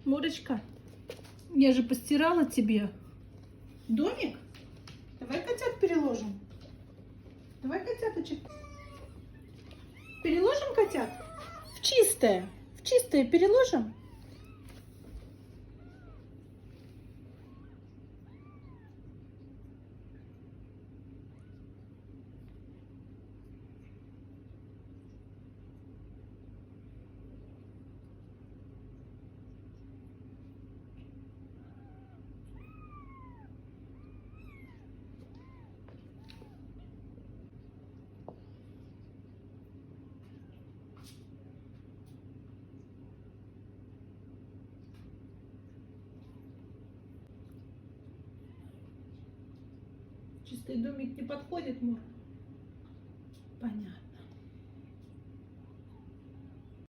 Мурочка, я же постирала тебе домик. Давай котят переложим. Давай котяточек. Переложим котят? В чистое. В чистое переложим? Чистый домик не подходит, Мур?